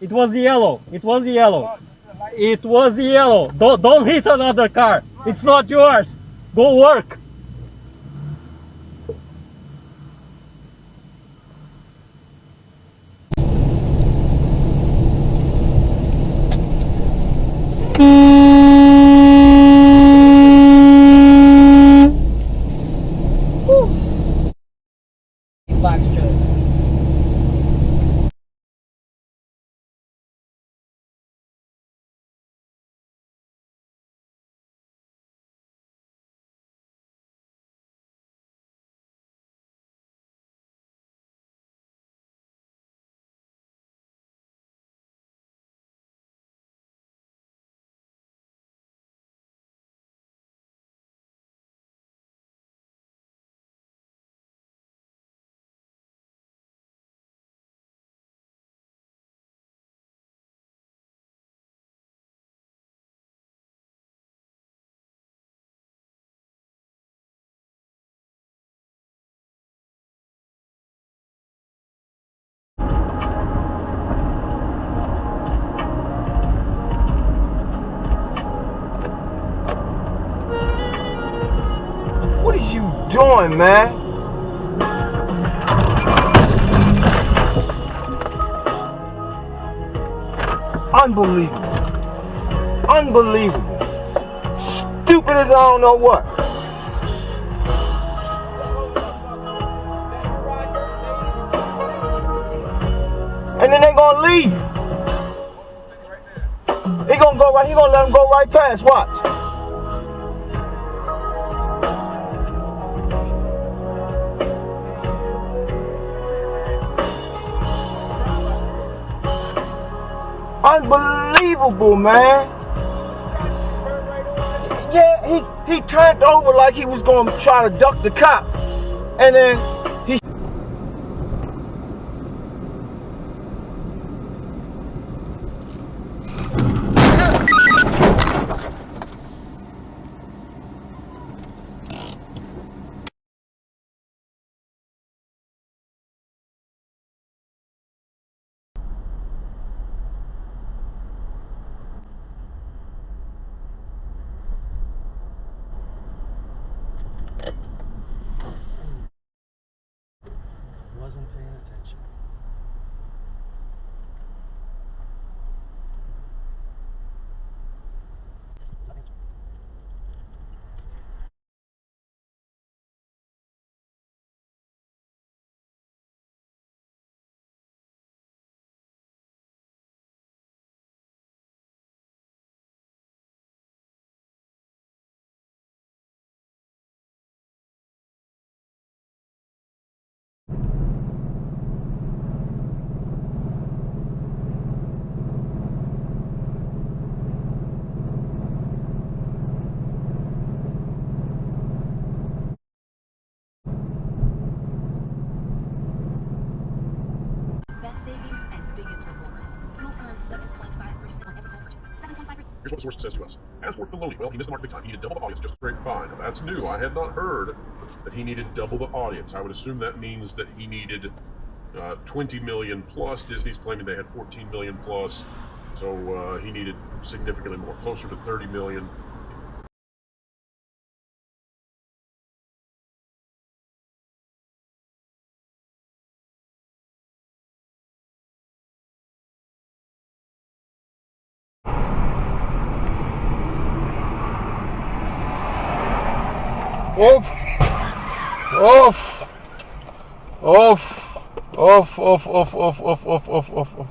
It was yellow. It was yellow. It was yellow. Don't hit another car. It's not yours. Go work. Box trucks. What is you doing, man? Unbelievable. Unbelievable. Stupid as I don't know what. And then they gonna leave. He gonna let him go right past. Watch. Unbelievable, man. Yeah, he turned over like he was gonna try to duck the cop. And then he Wasn't paying attention. Best savings and biggest rewards. You'll earn 7.5% on every purchase. 7.5%. Here's what the source says to us. As for Filoni, well, he missed the mark big time. He needed double the audience, just a great fine. Now, that's new. I had not heard that he needed double the audience. I would assume that means that he needed 20 million plus. Disney's claiming they had 14 million plus, so he needed significantly more, closer to 30 million. Off. Off. Off. Off. Off. Off. Off. Off. Off. Off. Off. Off.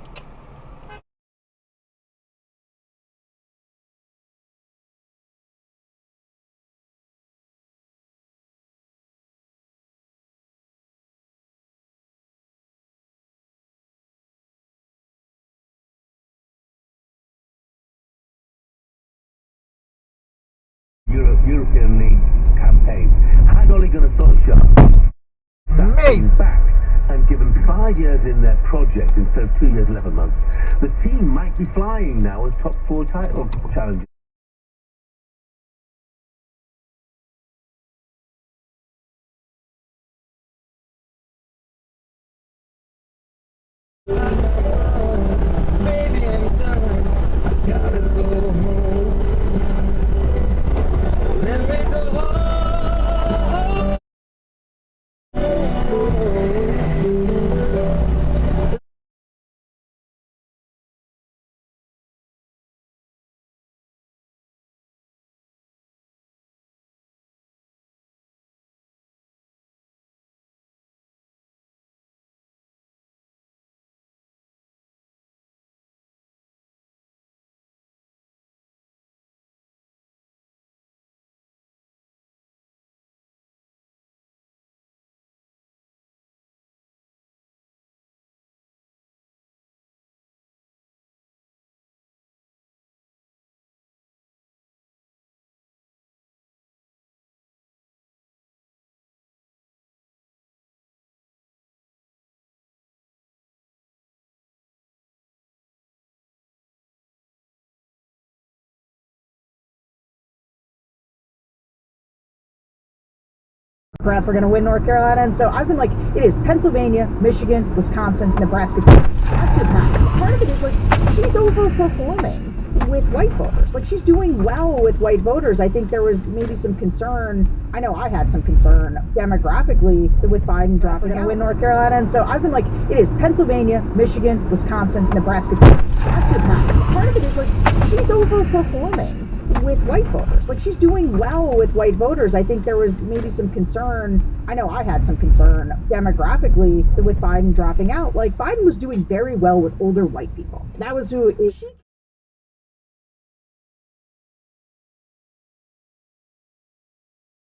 European League campaign. Had Ole Gunnar Solskjaer Mate. back and given 5 years in their project instead of 2 years, 11 months, the team might be flying now as top 4 title challengers. Democrats were going to win North Carolina, and so I've been like, it is Pennsylvania, Michigan, Wisconsin, Nebraska. That's your path. Part of it is like, she's overperforming with white voters. Like, she's doing well with white voters. I think there was maybe some concern. I know I had some concern demographically with Biden dropping out. Win North Carolina, and so I've been like, it is Pennsylvania, Michigan, Wisconsin, Nebraska. That's your path. Part of it is like, she's overperforming with white voters. Like, she's doing well with white voters. I think there was maybe some concern. I know I had some concern demographically with Biden dropping out. Like, Biden was doing very well with older white people. That was who she